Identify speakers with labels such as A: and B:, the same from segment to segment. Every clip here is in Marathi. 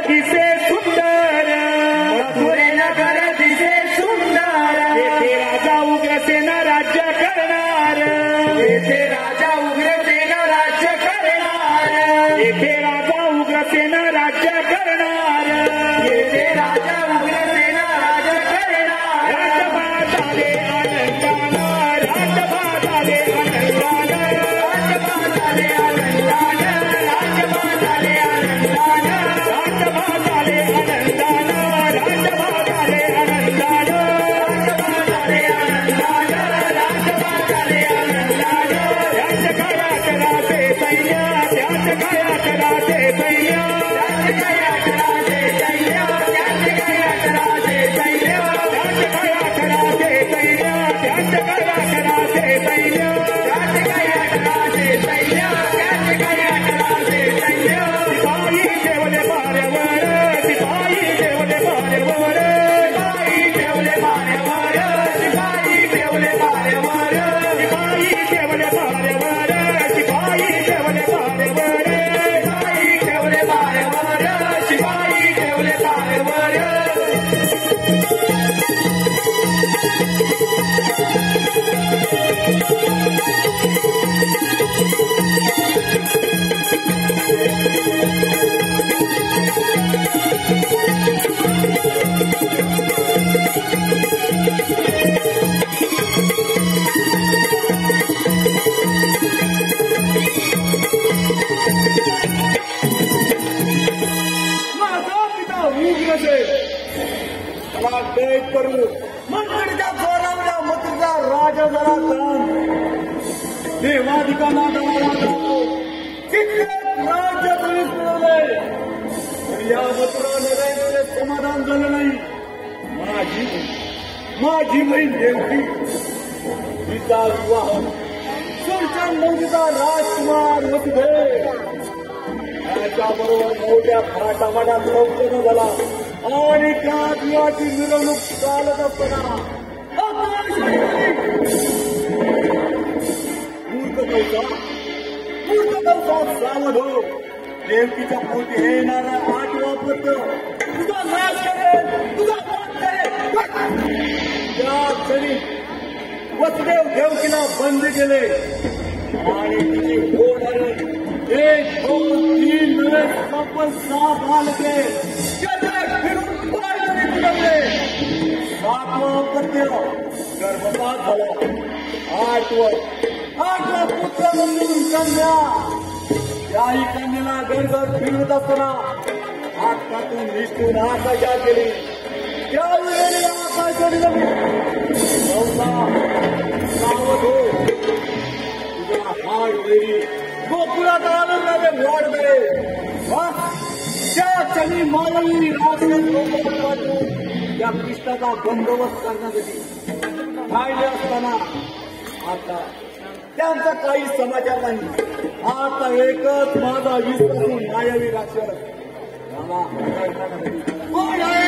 A: दिसे सुंदर
B: मथुरेनगर दिसे सुंदर
A: येथे राजा उग्रसेन राज्य करणार
B: येथे राजा उग्रसेन राज्य करणार
A: येथे राजा उग्रसेन राज्य करणार
B: येथे राजा उग्रसेन राज्य करणार
A: राजभाताले आनंदानं राजभाताले आनंदानं
B: राजभाताले आनंदानं राजभाताले आनंदानं
A: राजभाताले आनंदानं राजभाताले आनंदानं
B: राजभाताले आनंदानं राजभाताले आनंदानं
A: त्याच काळात राजे सैन्य त्याच काळात राजे सैन्य
B: त्याच काळात राजे सैन्य त्याच काळात राजे सैन्य
A: त्याच काळात राजे सैन्य त्याच काळात राजे सैन्य
B: त्याच काळात राजे सैन्य त्याच काळात राजे सैन्य
A: सिपाही ठेवले पाऱ्यावर सिपाही ठेवले पाऱ्यावर
B: सिपाही ठेवले पाऱ्यावर सिपाही ठेवले पाऱ्यावर
A: सिपाही ठेवले पाऱ्यावर सिपाही ठेवले पाऱ्यावर
B: सिपाही ठेवले पाऱ्यावर शिपाई ठेवले पाऱ्यावर
A: माझा पिता उग्रसेन मला कैद करू
B: मंत्रीच्या जोरावल्या मथुरा राजा झाला काम
A: देवाधिका नादाला
B: कित्येक राज्य पोलीस मिळवले
A: या मथुरा नगरीचे समाधान झालं नाही माझी बहीण देवकी तिचा विवाह
B: सुरचन मौलीचा राजकुमार वसुदेव
A: त्याच्याबरोबर मोठ्या फाटाफाटात लवकर झाला आणि त्या दिवाची मिरवणूक चालत असताना मूर्ख सावध हो देवकीच्या पोटी येणारा आठवा पत्र तुझा नाश करेल तुझा नाश करेल त्या क्षणी वसुदेव देवकीला बंद केले आणि तिची होणारे 1, 2, 3 नवे कंपल 6 बालके त्याच्यात फिरून पायदळी फिरवले 7वं पत्य गर्भपात झाला 8वा पुत्र म्हणून कन्या याही कन्याला घरघर फिरवत असताना हातातून निष्ठून आकाशा केली त्यावेळी आकाशाने सावध हो तुझा हाड वेरी गोकुळात आनंदाने वाढवे त्या क्षणी मानवी या कृष्णाचा बंदोबस्त करण्यासाठी राहिले असताना आता त्यांचा काही समाचार नाही आता एकच माझा विश्वासू मायावी राक्षस मला कोण आहे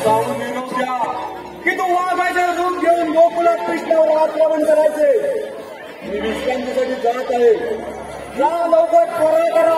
A: जाऊन
C: उद्या की तू वाघाचं रूप घेऊन गोकुलात कृष्णावर आक्रमण करायचे. मी विश्रांतीसाठी जात आहे. जा लवकर त्वरा करा.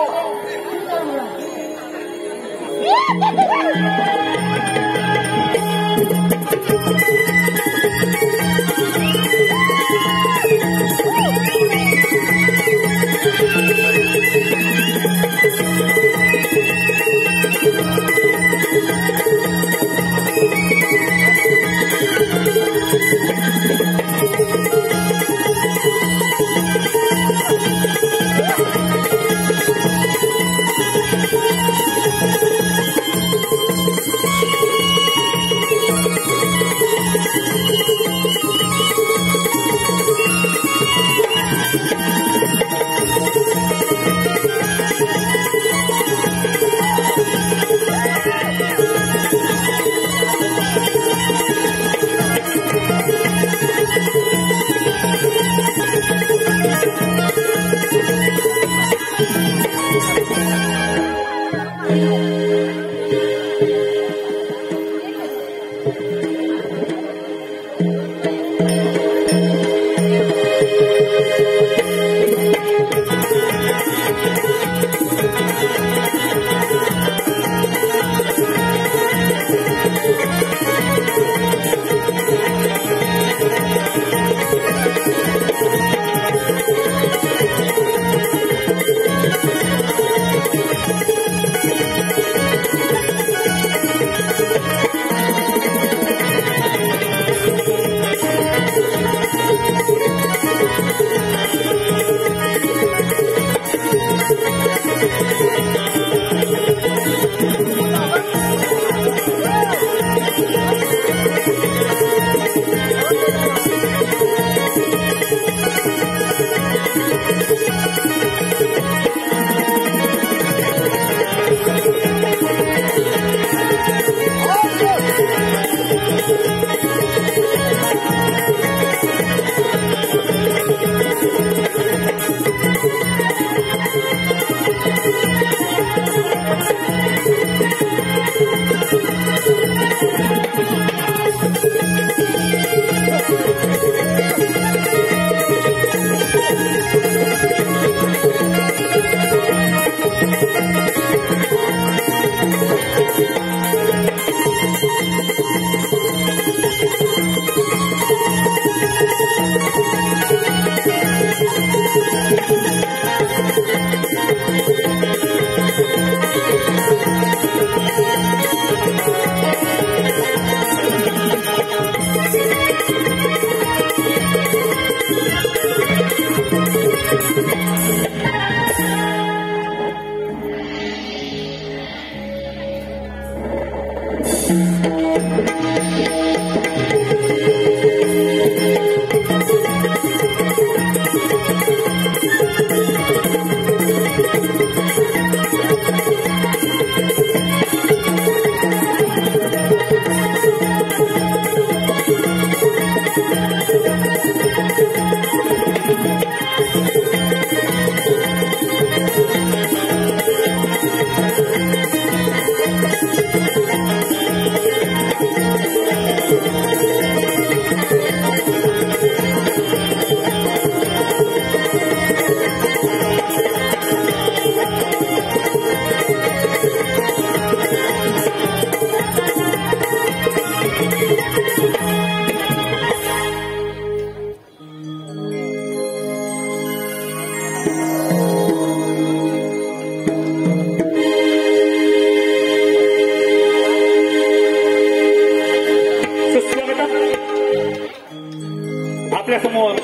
A: आपल्या समोर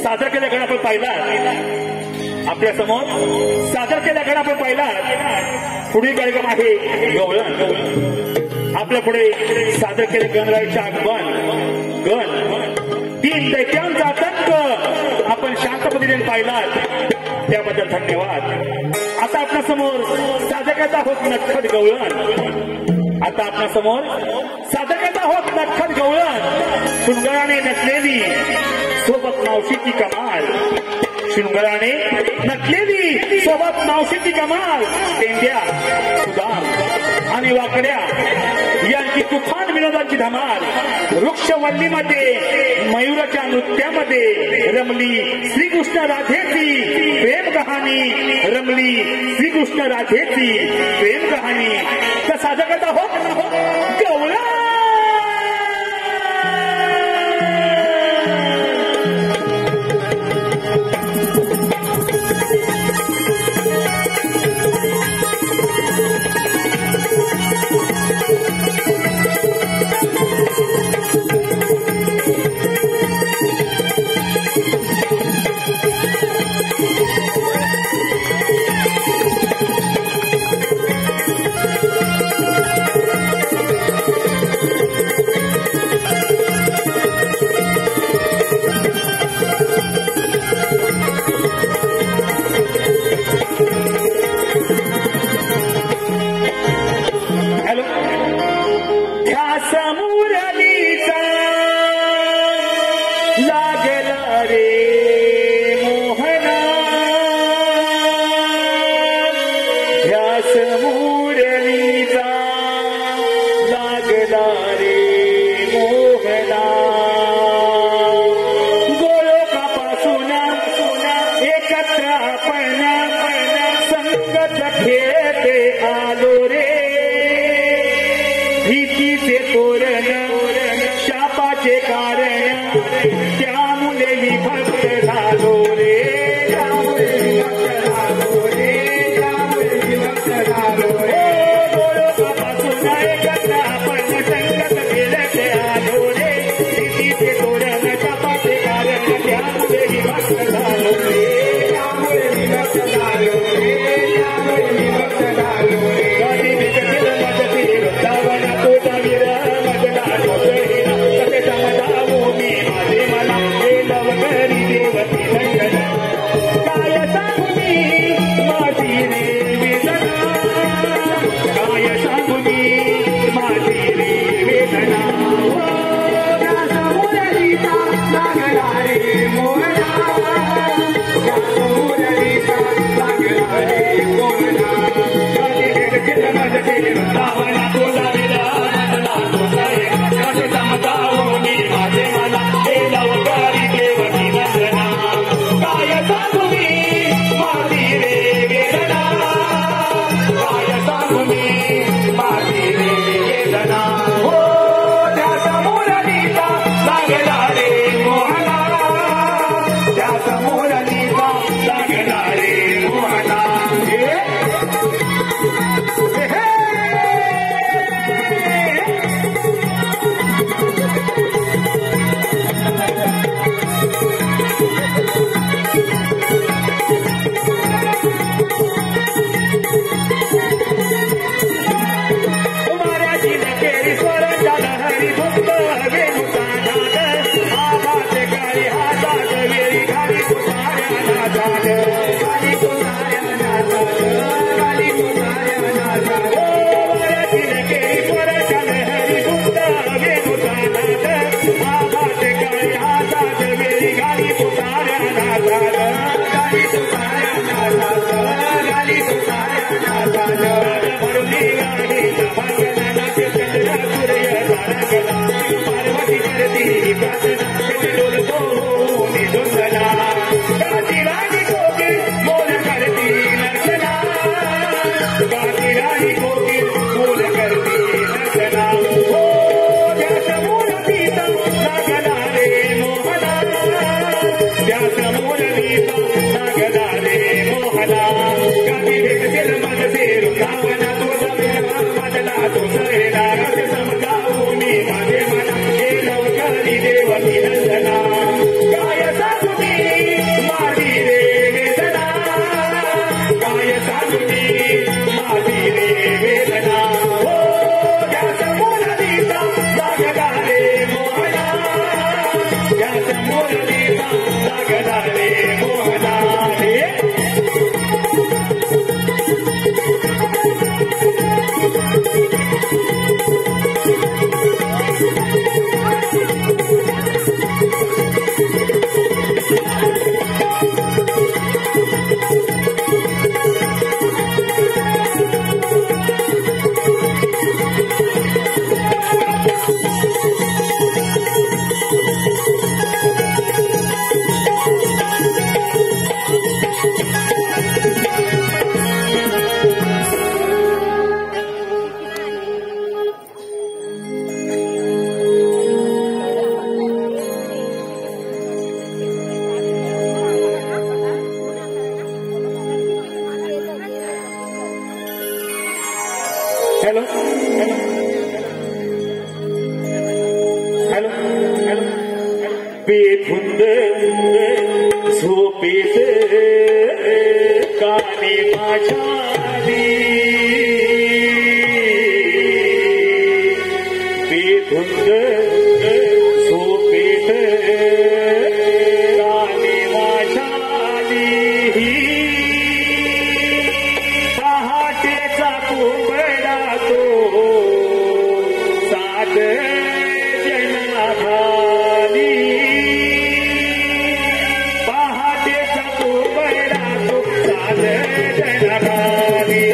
A: सादर केल्या गण आपण पाहिला. आपल्या समोर सादर केल्या गण आपण पाहिला. पुढील कार्यक्रम आहे गवळण. आपल्या पुढे सादर केले गणरायाचे आगमन. गण 3 दैत्यांचा आतंक आपण शांत पद्धतीने पाहिला, त्याबद्दल धन्यवाद. आता आपल्या समोर सादर करत आहोत नटखट गवळण. आता आपल्या समोर सादर करत आहोत नटखट गवळण. शृंगाराने नटलेली सोबत मावशीची कमाल. शृंगाराने नटलेली सोबत मावशीची कमाल. पेंड्या सुदाम आणि वाकड्या यांची तुफान विनोदांची धमाल वृक्षवल्लीमध्ये मयूराच्या नृत्यामध्ये रमली श्रीकृष्ण राधेची प्रेम कहाणी रमली श्रीकृष्ण राधेची प्रेम कहाणी तर सादर करत आहोत गवळण.
B: माझी
A: बेधुंद झोपेत काने माझ्यानी बेधुंद झोपेत काने माझ्यानी पहाटेचा कोंबडा तो सात जनाभाली पहाटेचा कोंबडा तो सात जनाभाली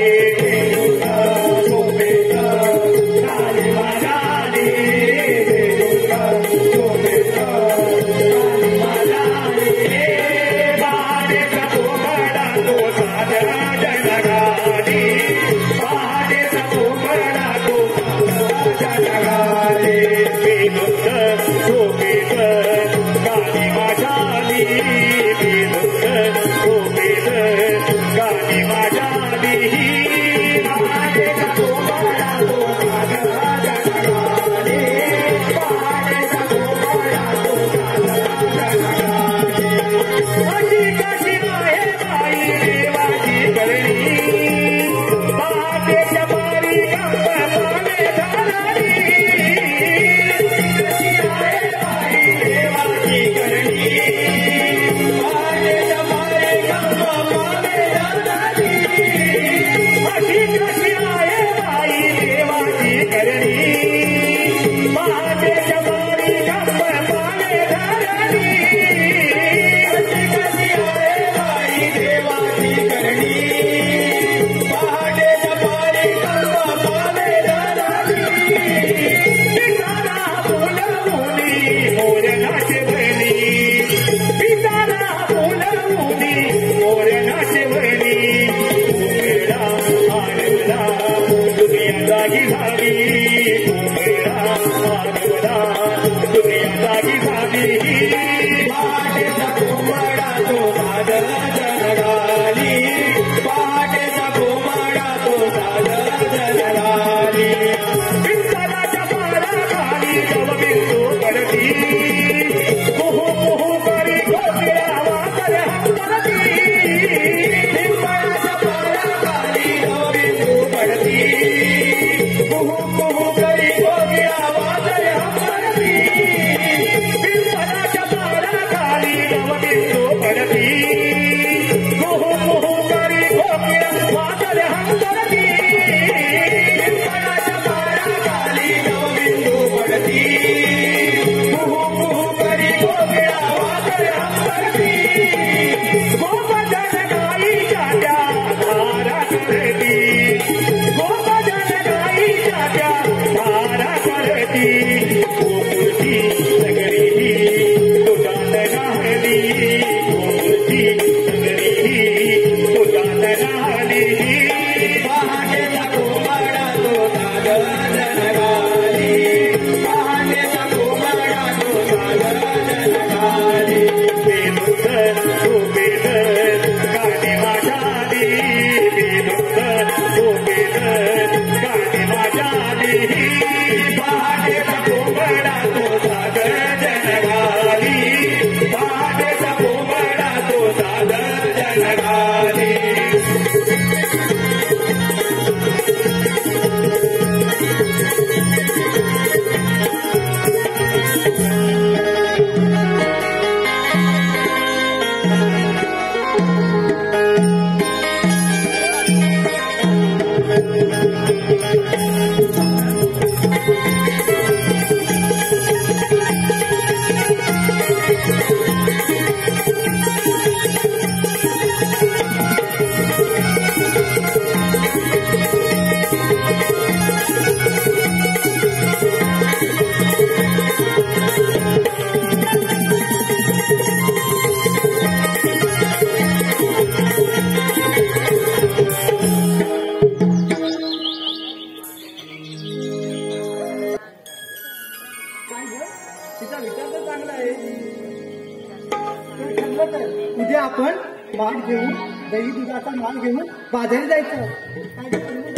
C: उद्या आपण माल घेऊन दही दुधाचा माल घेऊन बाजारी जायचं.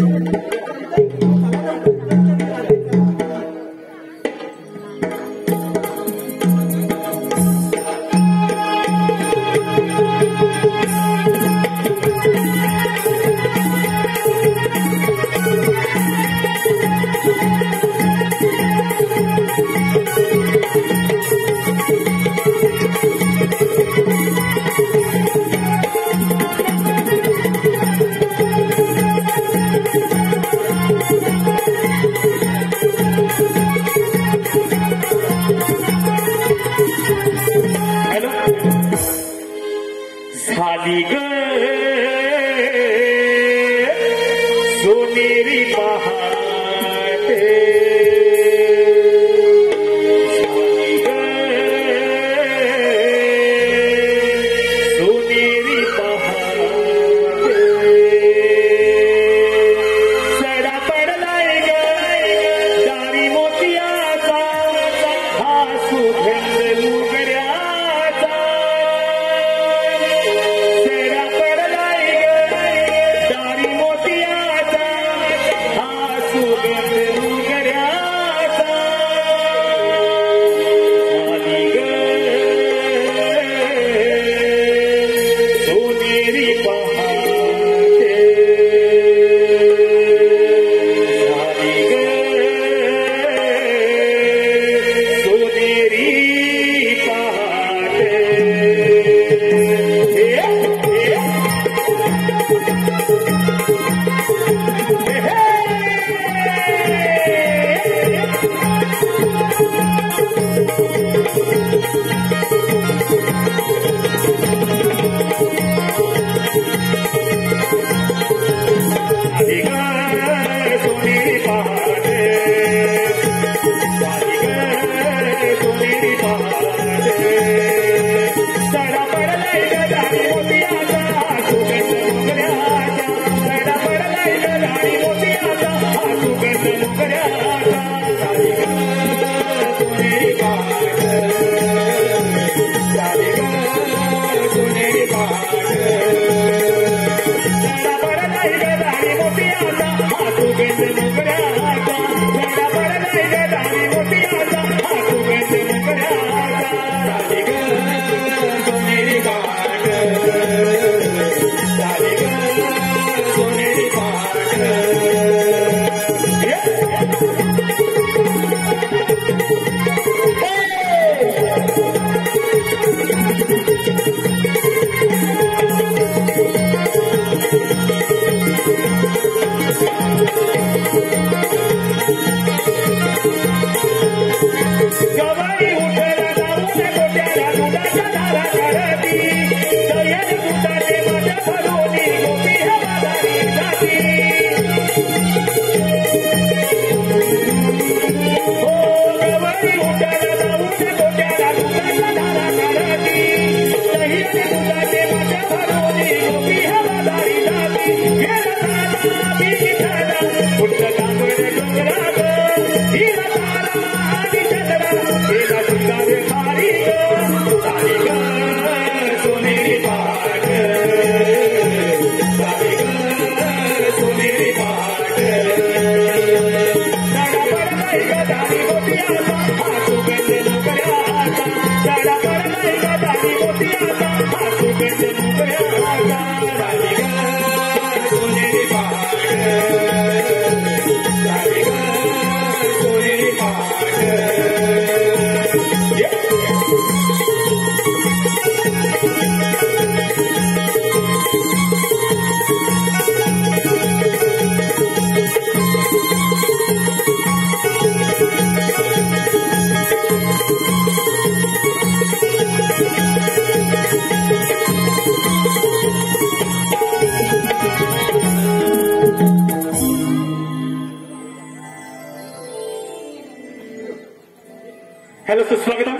A: हॅलो सुस्वागतम.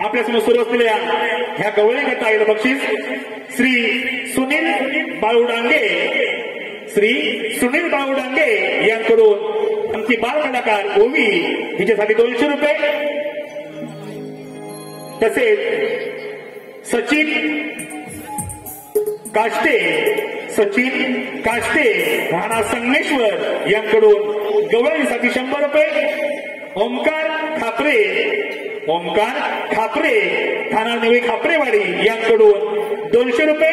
A: आपल्यासमोर सुरू असलेल्या ह्या गवळीकरता आलेलं बक्षीस श्री सुनील बाळूडांगे, श्री सुनील बाळूडांगे यांकडून आमची बाल कलाकार ओवी हिच्यासाठी 200 रुपये, तसेच सचिन काष्टे राणा संगमेश्वर यांकडून गवळीसाठी 100 रुपये, ओमकार खापरे ठाणा नवी खापरेवाडी यांकडून 200 रुपये.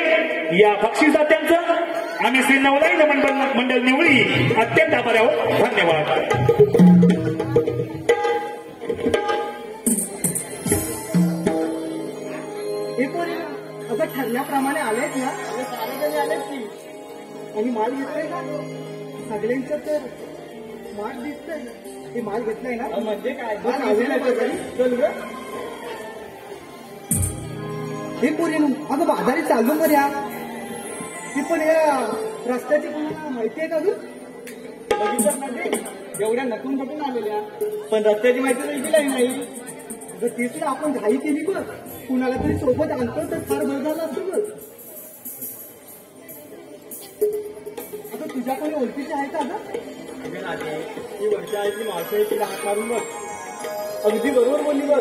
A: या बक्षिसात्यांचं आम्ही श्री नवलाई मंडळ निवळी अत्यंत आभारी आहोत. धन्यवाद.
C: आता ठरल्याप्रमाणे आलेच ना, सारे आलेच की, आणि माल घेतलाय ना सगळ्यांचं, तर माल दिसतंय ते माल घेतलाय ना, म्हणजे काय चल ग हे पोरी. अगं बाजारी चाललो बरं या, ती पण या रस्त्याची कोणाला माहिती आहे का अजून? बघितलं एवढ्या नटून नटून आलेल्या पण रस्त्याची माहिती वेगळी नाही जर तीच ना आपण घाई केली बघ कुणाला तरी सोबत आणतो तर फार बरं झालं असतं बघ. आता तुझ्या कोणी ओळखीची आहे का ती वर्षा आहे ती मावशी आहे तिला हात मारून बघ. अगदी बरोबर बोलली बघ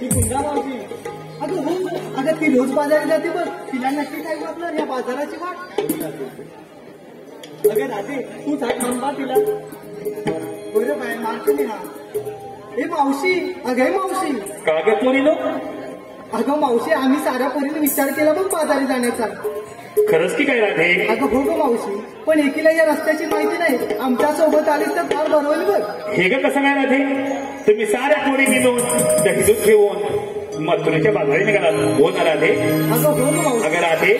C: ती कुंदा मावशी. अगं हो अगं ती रोज बाजारात जाते बघ तिला नक्की काय वाटणार या बाजाराची वाट. अगं राजे तू हात थांबा तिला बरं बाय मारते मी हा. हे मावशी अगं मावशी
A: कागद पोरीनो
C: अगं मावशी आम्ही साऱ्या पोरीने विचार केला बघ बाजारी जाण्याचा.
A: खरंच की काय राधे?
C: अगं हो गं मावशी पण एकीला या रस्त्याची माहिती नाही आमच्या सोबत आलीस तर फार बरं होईल बघ.
A: हे ग कसं काय राधे? तुम्ही साऱ्या पोरी मिळून दहीदूध घेऊन मथुरेच्या बाजारी निघाला हो ना राधे?
C: अगं हो गं मावशी.
A: अगं राधे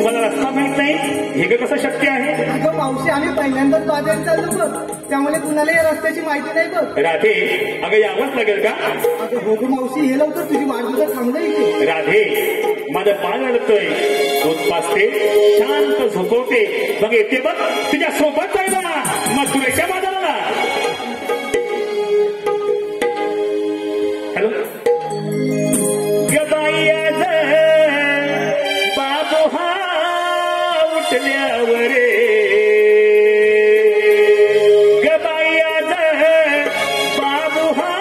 A: मला रस्ता माहित नाही हे ग कसं शक्य आहे?
C: अगं मावशी आम्ही पहिल्यांदाच बाजारी चाललो बघ त्यामुळे कुणाला या रस्त्याची माहिती नाही बघ.
A: राधे अगं यावंच लागेल का?
C: अगं हो गं मावशी हे लवकर तुझी वाढदिवस थांबलं इथे.
A: राधे माझं पाल अडतोय दूध पाचते शांत झोपवते मग येते बघ तुझ्या सोबत जायला मथुरेच्या बाजाराला. हॅलो बाबू हा उठल्यावर बाबू हा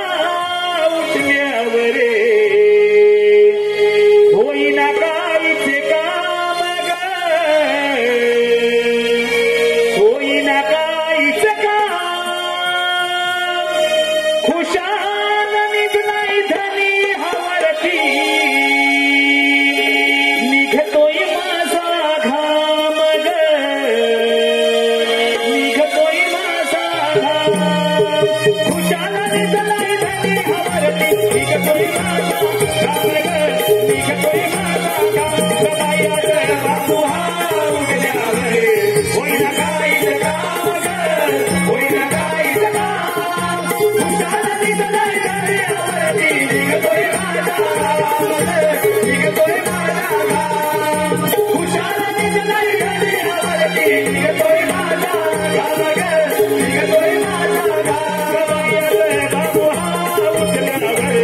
A: उठल्यावर होईना काहीचे काम ग होईना काहीच काम खुशाल निघनाय धनी हवरती निघतोय माझा घाम ग निघतोय माझा घाम खुशाल निघनाय धनी हवरती निघतोय माझा घाम ग निघतोय माझा घाम बाया बाबू हा उठल्यावर होईना काहीच काम ग होईना काहीच काम खुशाल निघनाय धनी हवरती निघतोय माझा घाम ग निघतोय माझा घाम खुशाल निघनाय धनी हवरती निघतोय माझा घाम ग निघतोय माझा घाम बाया बाबू हा उठल्यावर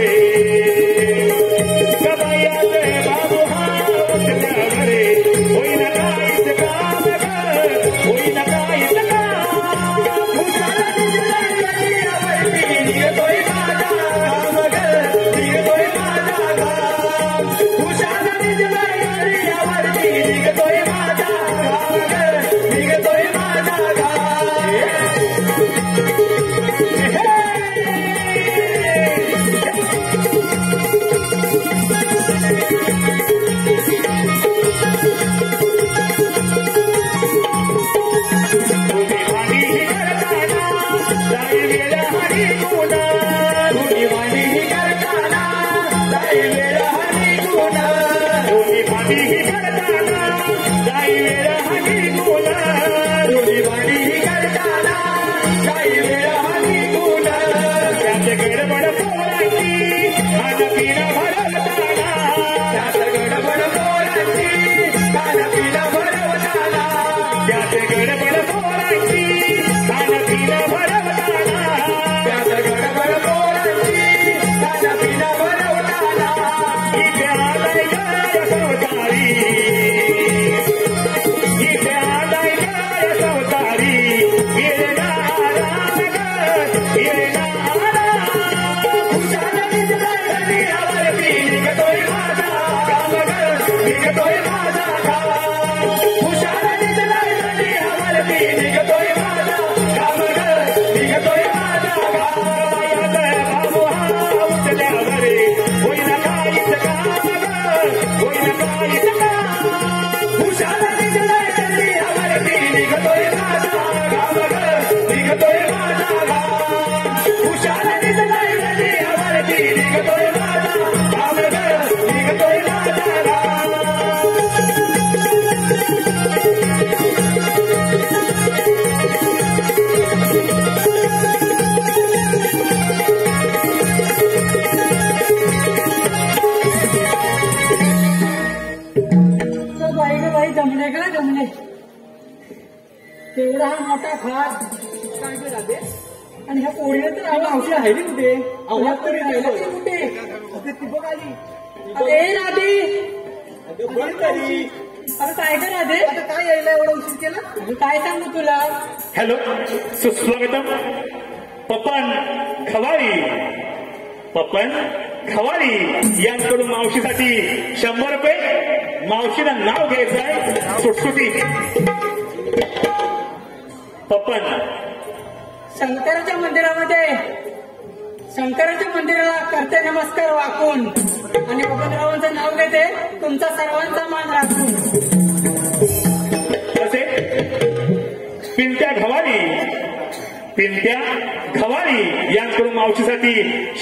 A: बाबू हा उठल्यावर होईना काहीच काम ग होईना काहीच काम खुशाल निघनाय धनी हवरती निघतोय माझा घाम ग निघतोय माझा घाम खुशाल निघनाय धनी हवरती निघतोय माझा घाम ग निघतोय माझा घाम. तुम्ही वाणी करताना जाई वेळ हरी गुणा तुम्ही वाणी करताना जाई वेळ हरी गुणा तुम्ही वाणी करताना जाई वेळ हरी गुणा तुम्ही वाणी करताना जाई वेळ हरी गुणा त्यात गडबड पोरांची खाणं पिणं भरवताना त्यात गडबड पोरांची खाणं पिणं भरवताना त्यात गडबड पोरांची खाणं पिणं भरवताना त्यात गडबड पोरांची खाणं पिणं भरवताना इथे आलाय काय सवतारी इथे आलाय काय सवतारी गिरणार खुशाल निघनाय धनी हवरती निघतोय माझा घाम ग निघतोय माझा घाम खुशाल निघनाय धनी हवरती निघतोय माझा घाम ग निघतोय माझा घाम बाबू हा उठल्यावर होईना काहीच काम ग होईना काहीच काम खुशाल निघनाय धनी हवरती निघतोय माझा घाम ग निघतोय माझा घाम खुशाल निघनाय धनी हवरती निघतोय माझा घाम ग निघतोय माझा घाम.
C: तर बाई ग बाई जमले का जमले तेवढा हा मोठा खास काय राहते आणि ह्या पोरीने तर आम्ही मावशी राहिली कुठे ह्या पोरी राहिल्या तरी कुठे अगं ती बघ आली
D: अरे राधे
C: अगं बघ तरी
D: अरे काय कर राधे
C: आता काय यायला एवढा उशीर केला
D: अरे काय सांगू तुला
A: हॅलो सुस्वागतम पप्पन खवारी यांकडून मावशीसाठी 100 रुपये मावशीला नाव घ्यायचं आहे सुटसुटी पप्पन
D: शंकराच्या मंदिराला करते नमस्कार वाकून आणि बबनरावांचं नाव घेते तुमचा सर्वांचा मान राखून
A: असे पिंट्या खवारी यांकडून मावशीसाठी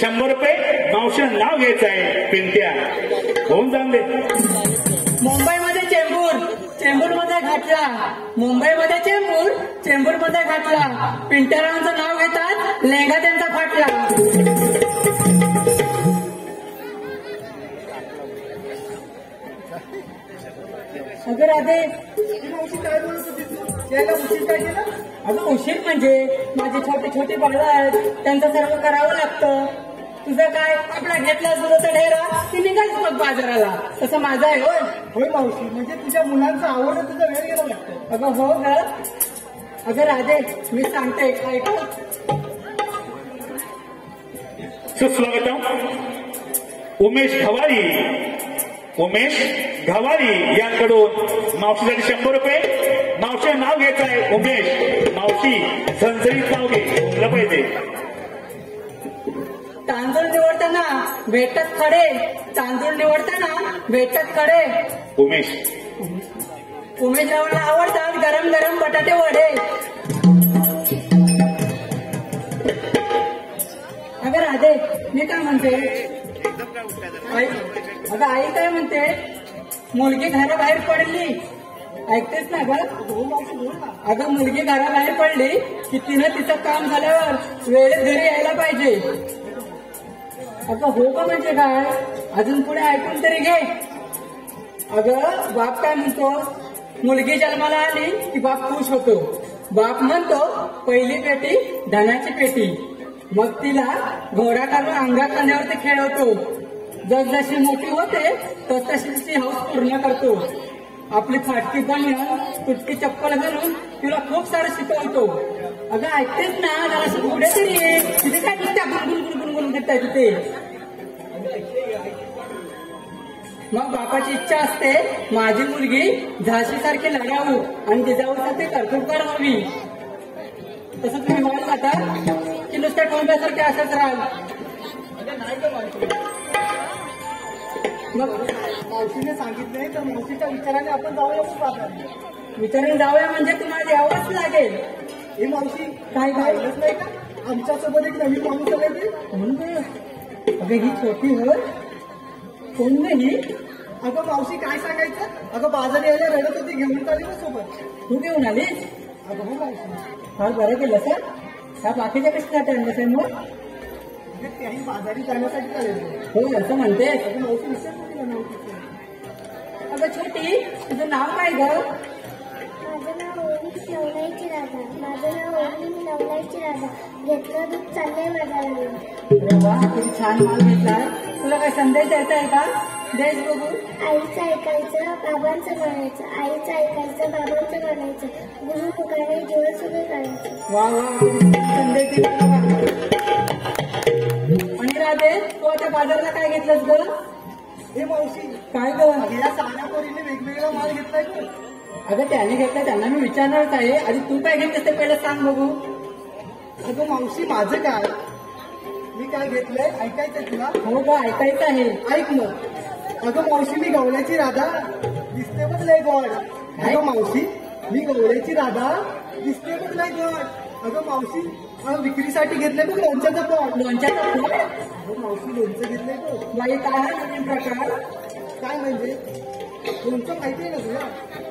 A: 100 रुपये मावशीला नाव घ्यायचं आहे पिंट्या होऊन जाऊन दे
D: मुंबईमध्ये चेंबूरमध्ये घातला पिंटरावांचं नाव घेतात लेंगा त्यांचा फाटला अगं राधे
C: ती मावशी काय बोलत होती तू यायला उशीर काय केला
D: अगं उशीर म्हणजे माझी छोटी छोटी बाळं आहेत त्यांचं सर्व करावं लागतं तुझं काय आपला घेतला दुधाचा ढेरा ती निघालीच मग बाजाराला तसं माझं आहे होय
C: होय मावशी म्हणजे तुझ्या मुलांचं आवडलं तुझा वेळ गेला लागतो
D: अगं हो ग अगं राधे मी सांगते ऐक
A: सुस्वागतम उमेश घवारी यांकडून मावशीसाठी 100 रुपये मावशीला नाव घ्यायचं आहे उमेश मावशी झणझणीत नाव घे पाहिजे
D: तांदूळ निवडताना भेटत खडे
A: उमेश
D: रावांना आवडतात गरम गरम बटाटे वडे अगं राधे मी काय म्हणते अगं आई काय म्हणते मुलगी घराबाहेर पडली ऐकतेच ना अगं मुलगी घराबाहेर पडली की तिनं तिचं काम झाल्यावर वेळेत घरी यायला पाहिजे अगं हो का म्हणजे काय अजून पुढे ऐकून तरी घे अगं बाप काय म्हणतो मुलगी जन्माला आली की बाप खुश होतो बाप म्हणतो पहिली पेटी धनाची पेटी मग तिला घोडा घालून अंगा खांद्यावरती खेळवतो जसजशी मोठी होते तसतशी तिची हौस पूर्ण करतो आपली फाटकी बनियान तुटकी चप्पल घालून तिला खूप सारं शिकवतो अगं ऐकतेच ना जरा पुढे तरी ये तिथे काय नुसत्या गुणगुण करताय तिथे मग बापाची इच्छा असते माझी मुलगी झाशीसारखी लढावू आणि जिजाऊसाठी कर्तृत्वकार व्हावी तसं तुम्ही व्हाल आता की नुसत्या टोंब्यासारखे असंच राहाल
C: मग मावशीने सांगितलंय तर मावशीच्या विचाराने आपण जाऊया मग बाजारात
D: विचारून जाऊया म्हणजे तुम्हाला यावंच लागेल
C: हे मावशी
D: काय काय
C: पाहिलंच नाही का आमच्यासोबत एक नवीन माणूस आले ते
D: म्हणून अगं ही छोटी हो कोण नाही
C: अगं मावशी काय सांगायचं अगं बाजार यायला रडत होती घेऊन आली ना सोबत
D: तू घेऊन आलीस
C: अगं हो मावशी
D: फार बरं केलं सर ह्या बाकीच्या कशासाठी आणलं सर मग
C: म्हणजे त्याही बाजारी जाण्यासाठी आलेले
D: हो असं म्हणते
C: अगं मावशी विचारतो तिला नाव तिचं.
D: अगं छोटी तुझं नाव काय ग
E: माझं नाव ओवी नवलाईची राधा घेतलं दूध चाललंय माझ्याकडे
D: अरे वा किती छान माल घेतलाय तुला काय संदेश द्यायचा आहे का देश बघू
E: आईचं ऐकायचं बाबांचं म्हणायचं आईचं ऐकायचं बाबांचं म्हणायचं गुरु मुखाने जीवन सुखी करायचं
D: वा वा किती छान संदेश दिला बघा. आणि राधे तू आता बाजारला काय घेतलंस ग
C: हे मावशी
D: काय ग
C: अगं या साऱ्या पोरीने वेगवेगळा माल घेतलाय का
D: अगं त्याने घेतलं त्यांना मी विचारणारच आहे आधी तू काय घेतलंस ते पहिलं सांग बघू
C: अगं मावशी माझं काय मी काय घेतलंय ऐकायचं तुला
D: हो का ऐकायचं आहे
C: ऐक मग अगं मावशी मी गवळ्याची राधा दिसते पण लय गोड अगं मावशी मी गवळ्याची राधा दिसते पण लय गोड अगं मावशी विक्रीसाठी घेतलंय बघ लोणच्याचं पण
D: लोणच्याचा फळ
C: अगं मावशी लोणचं घेतलंय बघ
D: बाई काय हा नवीन प्रकार
C: काय म्हणजे लोणचं माहिती आहे ना तुला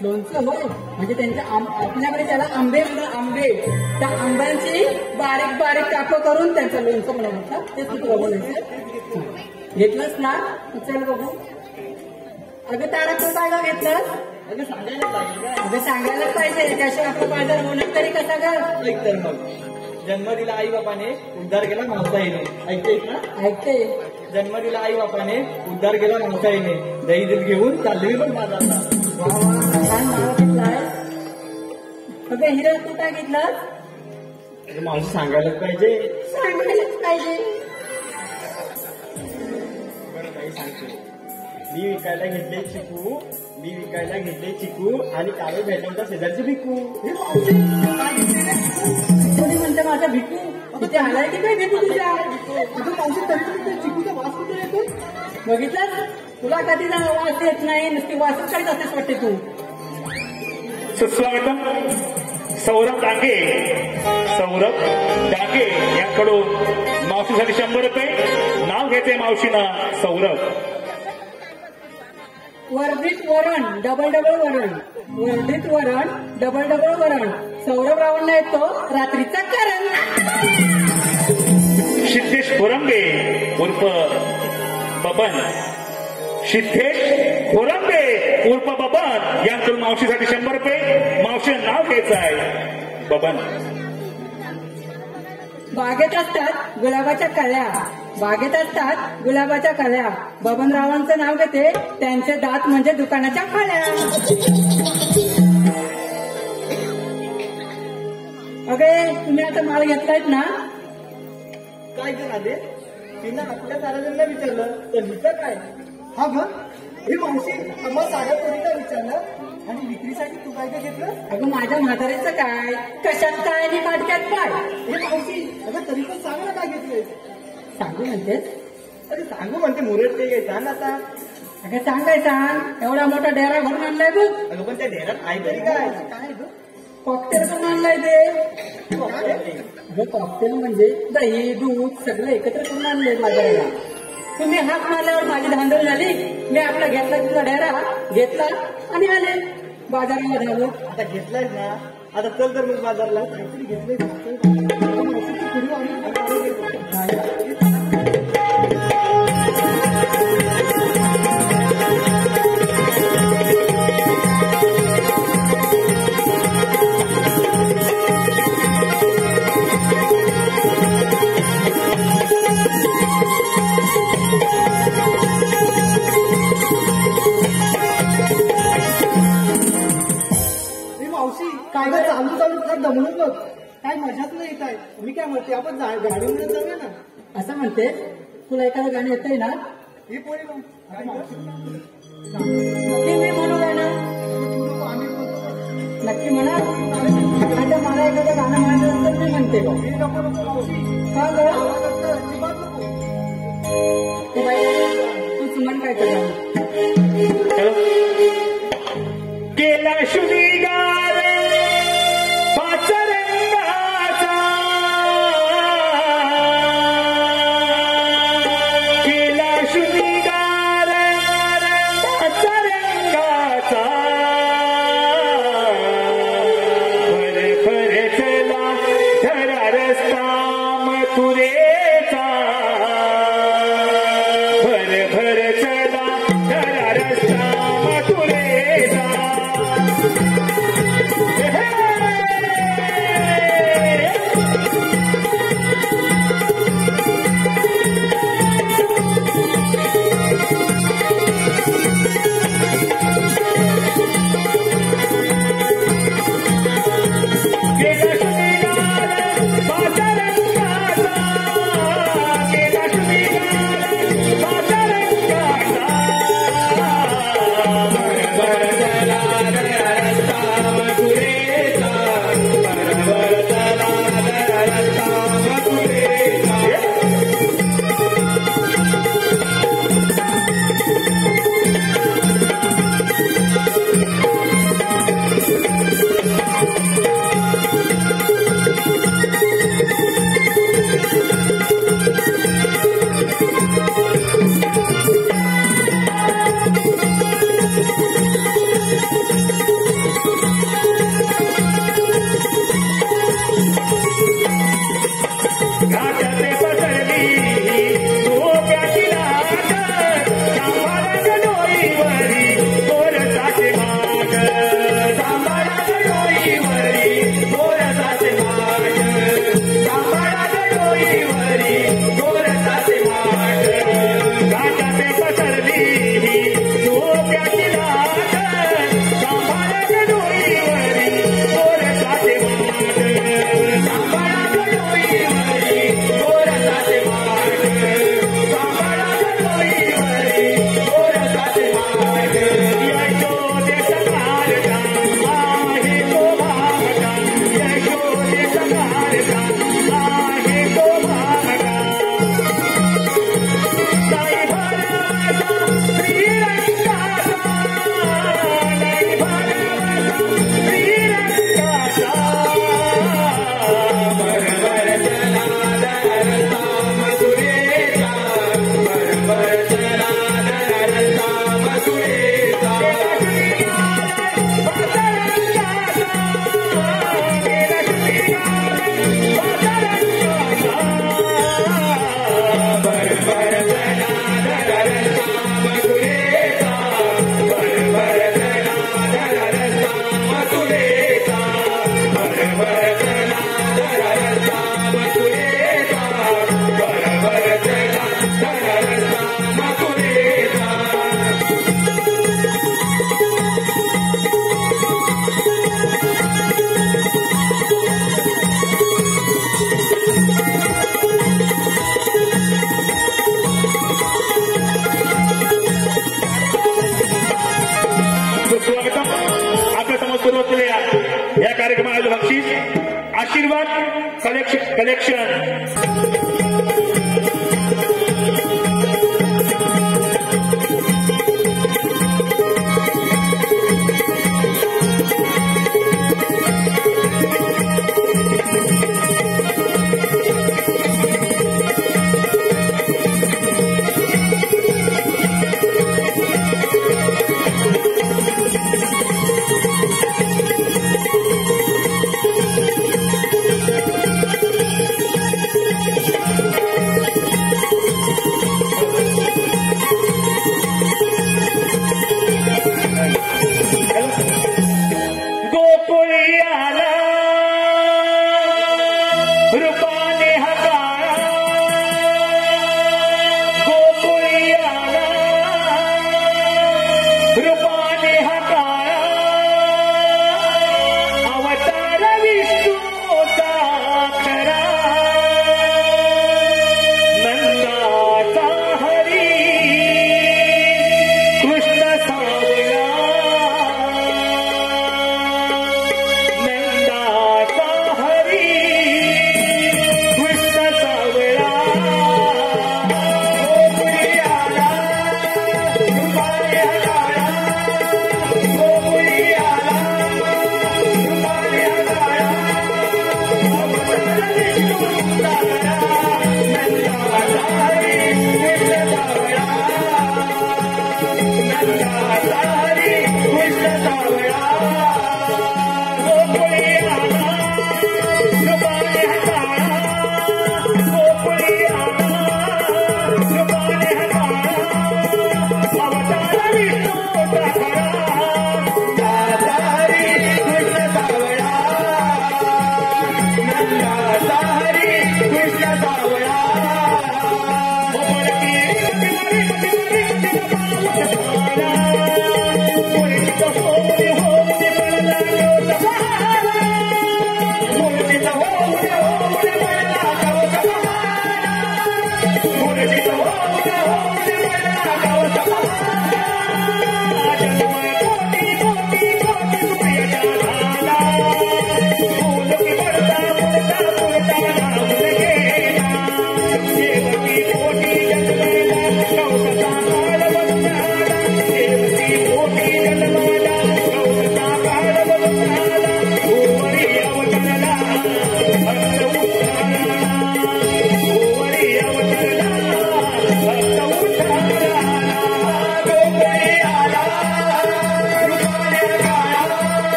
D: लोणचं होय म्हणजे त्यांच्या आपल्याकडे त्याला आंबे म्हणतात आंबे त्या आंब्यांची बारीक बारीक कापं करून त्यांचं लोणचं बनवतात तेच तुला बोलायचं घेतलंस ना चल बघू अगं तारा तू काय का घेतलंस
C: अगं सांगायला पाहिजे
D: अगं सांगायलाच पाहिजे त्याशिवाय आपला बाजार होणार तरी कसा ग
C: ऐक तर मग जन्म दिला आई बापाने उद्धार केला मावसाईने. ऐकतेस ना?
D: ऐकते.
C: जन्म दिला आई बापाने उद्धार केला मावसाईने. दही दूध घेऊन चालली पण बाजारला.
D: वा वा, छान नाव घेतलाय. अगं हिरा तू काय घेतलास?
C: अरे मावशी सांगायलाच पाहिजे.
D: सांगायलाच पाहिजे.
C: बरं काही सांगते. मी विकायला घेतले चिकू. मी विकायला घेतले चिकू आणि काळे भेटला होता शेजारची भिकू. हे मावशी काय घेतले रे?
D: कोणी म्हणते माझा भिकू? तिथे आलाय की काय भिकू तुझ्या?
C: अगं मावशी तरी पण त्या चिकूचा वास कुठे येतो?
D: बघितलं? तुला कधी वास येत नाही, नुसती वासच काढत असतेस वाटते तू.
A: सुस्वागतम सौरभ डांगे यांकडून मावशीसाठी 100 रुपये. नाव घेते मावशीनं सौरभ.
D: वर्धित वरण डबल डबल वरण. वर्धित वरण डबल डबल वरण. सौरभ रावणला येतो रात्रीचा करण.
A: सिद्धेश खोरंबे उर्फ बबन. सिद्धेश खोरंबे उर्फ बबन यांकडून मावशीसाठी 100 रुपये. मावशीचं नाव घ्यायचं आहे बबन.
D: बागेत असतात गुलाबाच्या कळ्या. बागेत असतात गुलाबाच्या कळ्या. बबनरावांचं नाव घेते, त्यांचे दात म्हणजे दुकानाच्या फळ्या. अगे तुम्ही आता माल घेतलायत ना?
C: काय झाले? तिनं आपल्या दाराजणला विचारलं तर हिचं काय? हा ग हे मावशी आम्हाला साऱ्या पोरीला विचारलं आणि विक्रीसाठी तू काय काय घेतलं?
D: अगं माझ्या म्हातारीचं काय, कशात काय आणि काटक्यात काय?
C: हे मावशी अगं तरी पण सांग ना काय घेतलंय?
D: सांगू म्हणतेस?
C: अरे सांगू म्हणते मुरत ते घ्यायचा ना आता.
D: अगं सांग काय सांग. एवढा मोठा डेरा भरून आणलाय बघ.
C: अगं पण त्या ढेरात आहे तरी काय? काय ग?
D: कॉकटेल करून आणलाय ते. अगं कॉकटेल म्हणजे दही दूध सगळं एकत्र करून आणलंय बाजाराला. तुम्ही हाक मारल्यावर माझी धांदल झाली. मी आपला घेतला तुझा डेरा घेतला आणि आले बाजाराला झालो.
C: आता घेतलायस ना, आता चल तर मग बाजारला. काहीतरी घेतलंय. मावशीची पूर्वी आम्ही
D: काय
C: काय चालू चालू काय दमून बघ. काय मजाच नाही येत आहे. मी काय म्हणते आपण गाडीमध्ये जाऊया ना.
D: असं म्हणते. तुला एखादं गाणं येतंय ना?
C: ही पोरी मग
D: ते मी म्हणू गाणं.
C: आम्ही बोलतो.
D: नक्की म्हणा. आता मला एखादं गाणं म्हणायचं मी म्हणते बघ.
C: नको नको मावशी.
D: का गं?
C: अजिबात नको.
D: ते बाई तू सुमन काय करणार?
A: केला शुनिगार पाचरंगाचा. केला शुनिगार पाचरंगाचा. फर फर चला धरा रस्ता मथुरे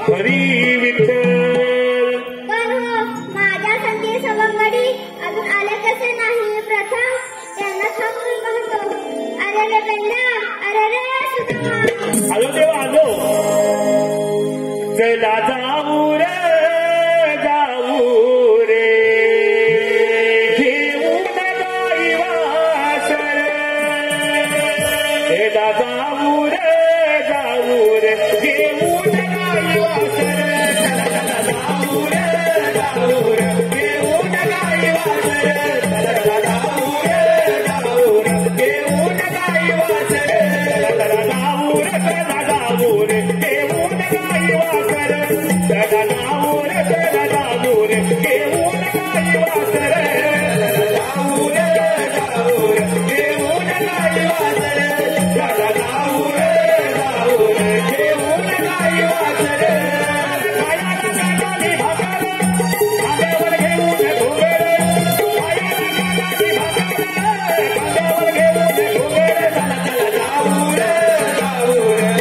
A: हरी विठ्ठल
E: पण हो, माझ्या संगी सवंगडी अजून आले कसे नाही. प्रथम त्यांना थांबून पाहतो. अरे रे पेंड्या, अरे रे सुदामा.
A: आलो देवा आलो. चला जाऊ रे जाऊ रे घेऊन गाई वासर. चला जाऊ रे घेऊन गाई वासर. चला जाऊ रे घेऊन गाई वासर. चला जाऊ रे घेऊन गाई वासर. चला जाऊ रे घेऊन गाई वासर. चला जाऊ रे घेऊन गाई वासर. जाऊ रे घेऊन गाई वासर. चला जाऊ रे घेऊन गाई वासर. पायाला गाडाली भाकर, खांद्यावर घेऊन घोगरे. पायाला गाडाली भाकर, खांद्यावर घेऊन घोगरे. चला चला जाऊ रे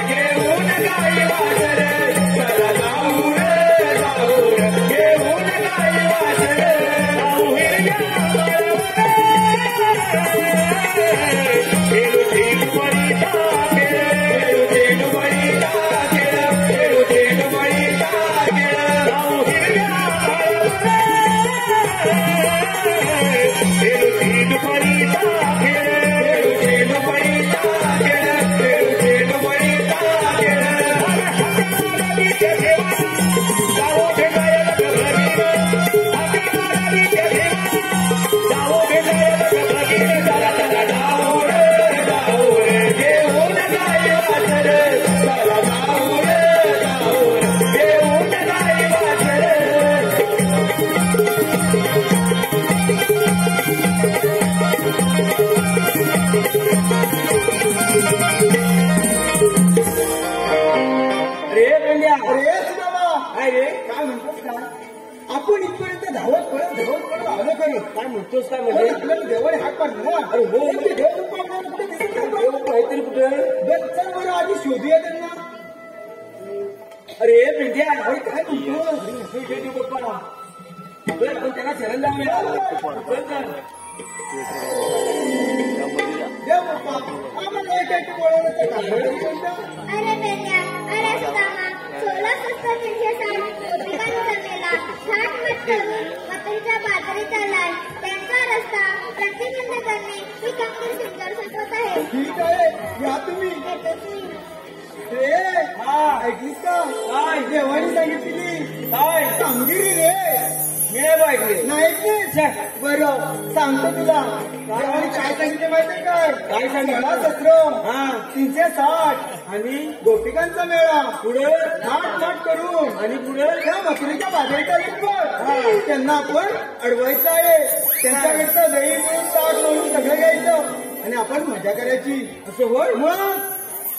A: घेऊन गाई वासर. चला जाऊ रे घेऊन गाई वासर. जाऊ हिरव्या
C: आपण इथपर्यंत धावत पडत आलो खरी. काय म्हणतोस काय म्हणजे आपल्याला देवाने हात पाडला ना. अरे हो देव पाडणार कुठे दिसत नाही. काहीतरी कुठे चल बरं आधी शोधूया त्यांना. अरे पिंट्या अरे काय म्हणतो बाप्पा. पण त्यांना शरण लावूया. देव बाप्पा आम्हाला एक बोलायला.
E: अरे पेंड्या, अरे सुदामा. 16 सस्ता 360 गोपिकांचा मेला 60 मत करून मथुरेच्या बाजारीत आलाय. त्यांचा रस्ता प्रतिबंध करणे ही कामगिरी सिद्धर संपत आहे.
C: ठीक आहे या तुम्ही. रे हा ऐकलीस का काय देवानी सांगितली काय कामगिरी रे. बरं सांगतो तुला देवाने काय सांगितले माहितीये काय सांगितलं सत्र 360 आणि गोपिकांचा मेळा पुढे थाट करून आणि पुढे त्या मथुरेच्या बाजाराच्या लिंबळ त्यांना आपण अडवायचं आहे. त्यांच्याकडचं दही मिळून ताट म्हणून सगळं घ्यायचं आणि आपण मजा करायची. असं होय मग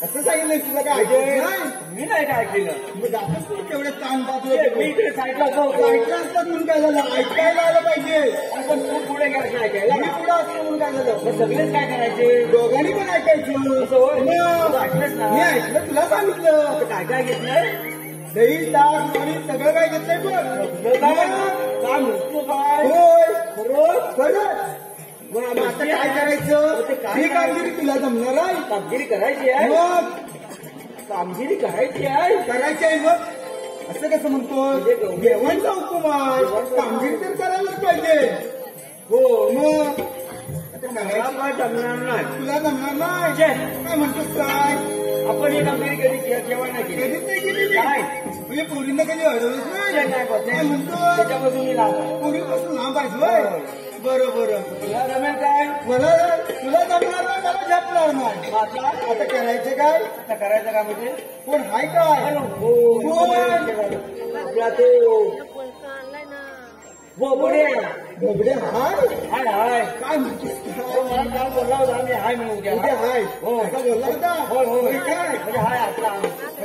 C: असं सांगितलं तुला काय ऐकलं नाही? मी नाही काय ऐकलं. मग जातच तू तेवढे कान बाजूला मी इकडे साईडला असतात म्हणून काय झालं ऐकायला आलं पाहिजे. पण तू पुढे गेला ऐकायला मी पुढे असतो म्हणून काय झालं. मग सगळेच काय करायचे दोघांनी पण ऐकायचं. मी ऐकलं तुला सांगितलं काय काय घेतलंय दही ताक आणि सगळं काय घेतलंय बघ काय म्हणतो काय होय खरं. मग आता काय करायचं ही कामगिरी तुला जमणार आहे. कामगिरी करायची आहे मग कामगिरी करायची आहे मग असं कसं म्हणतो देवांचा हुकूम आहे कामगिरी तर करायलाच पाहिजे. हो मग जमणार नाही तुला जमणार नाही काय म्हणतोस काय आपण ही कामगिरी कधी केव्हा नाही केली कधीच नाही केली काय म्हणजे पोरींना कधी अडवलंच नाही म्हणतो त्याच्यापासून मी लांब पोरीपासून लांब पाहिजे. बरं तुला जमेल काय मला तुला जमणार नाही मला झपणार नाही. आता करायचं काय आता करायचं काय म्हणजे कोण हाय काय आपला तो बोबडे हाय काय म्हणतेस मला काल बोलला होता मी हाय म्हणून उद्या हाय हो असा बोलला होता होय काय म्हणजे हाय आपला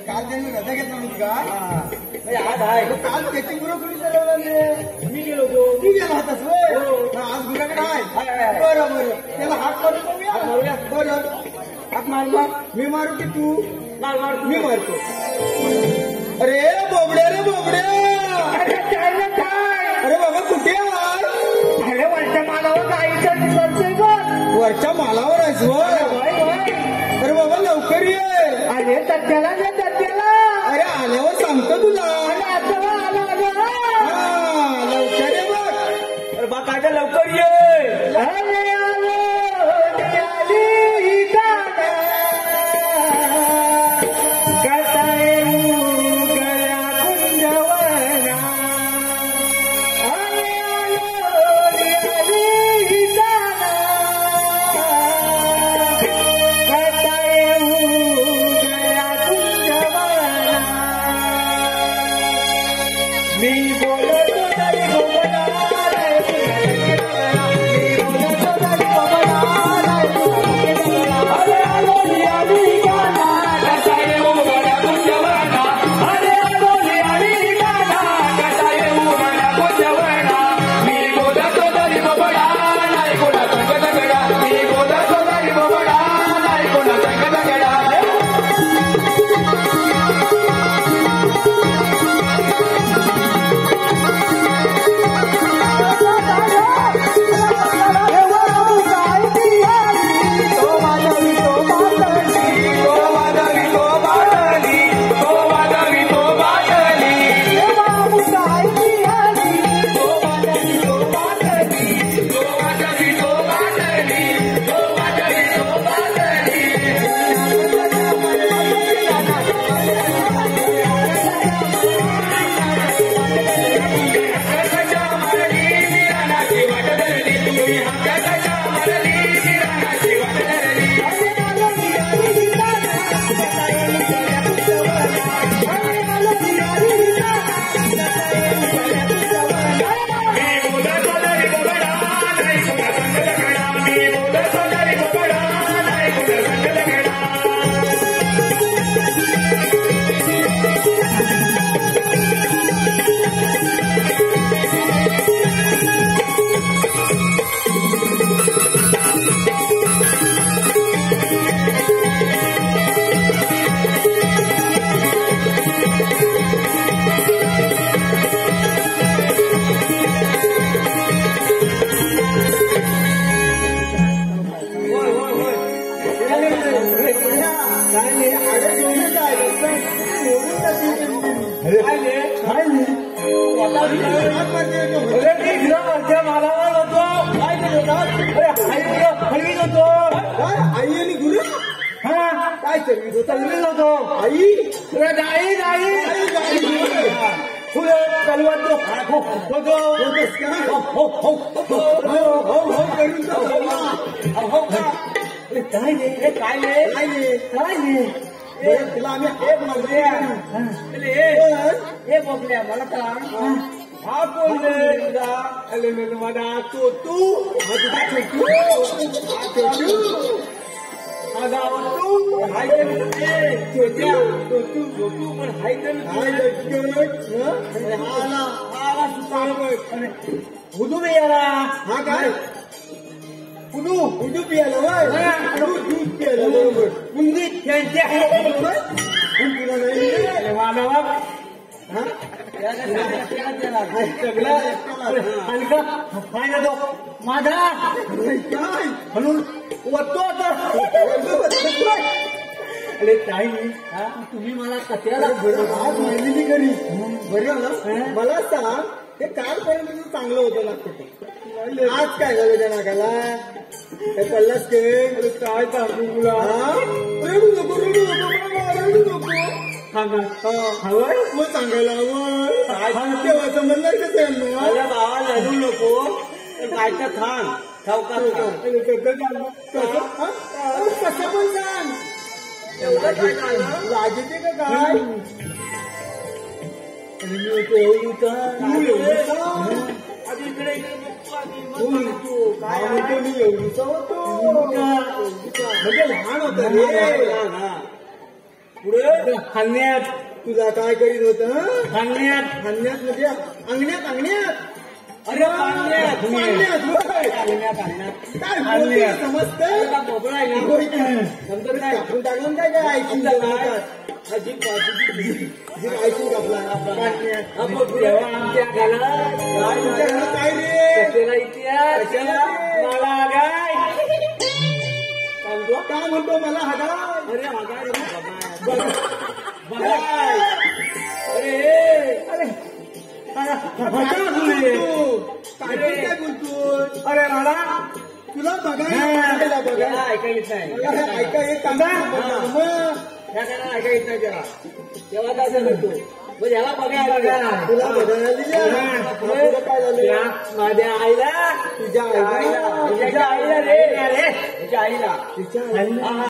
C: काल त्यांनी रजा घेतला म्हणजे काय आज हाय काल त्याची बरोबर चालवला मी गेलो होतो तू गेला होतास होय आज गुराकडे हाय बरं त्याला हात मारूया बरं हात मार मी मारू की तू मार मी मारतो. अरे बोबड्या अरे बाबा कुठे आहे अरे वरच्या मालावर जायचं वरच्या मालावर आहेस अरे बाबा लवकर ये अरे तथ्याला अरे आल्यावर सांगतो तुला लवकर ये बघ अरे बा काय लवकर ये काय नाही काय नाही तिला आम्ही एक म्हणजे
D: हे बघल्या मला सांग
C: हा कोण अरे मला तो तू तुझा माझा तू हाय छोट्या छोटू पण हाय हुदू याला हा काय हुदू पियाला दूध पियाला बरोबर मुंगी त्यांच्या माझा म्हणून वतो अरे काही नाही तुम्ही मला कचऱ्याला आज महिलेली घरी बरं ना मला सांग हे कालपर्यंत चांगलं होतं लागतं आज काय झालं त्या नाकाला काय पडलास के काय सांगू तुला रडू नको हवंय मग सांगायला हवं तेव्हाचं म्हणणार कसं माझ्या भावाला रडू नको काय तर थांब कसं पण सांग लाजते का काय मी एवढीचा होतो म्हणजे लहान होता पुढे खाण्यात तुझा काय करीत होत खाण्यात म्हणजे अंगण्यात अरे काय समजतंय नंतर काय आपण टाकलं काय काय ऐकून ऐकून आमच्या काय रे इतिहास मला काय सांगतो काय म्हणतो मला हगाय अरे काय बोलतो अरे मला तुला बघायला ऐकायच नाही ऐकायचं नाही त्याला तेव्हा काय झालं तू मग याला बघायला तुला बघायला काय झालं माझ्या आईला तुझ्या आईला रे तुझ्या आईला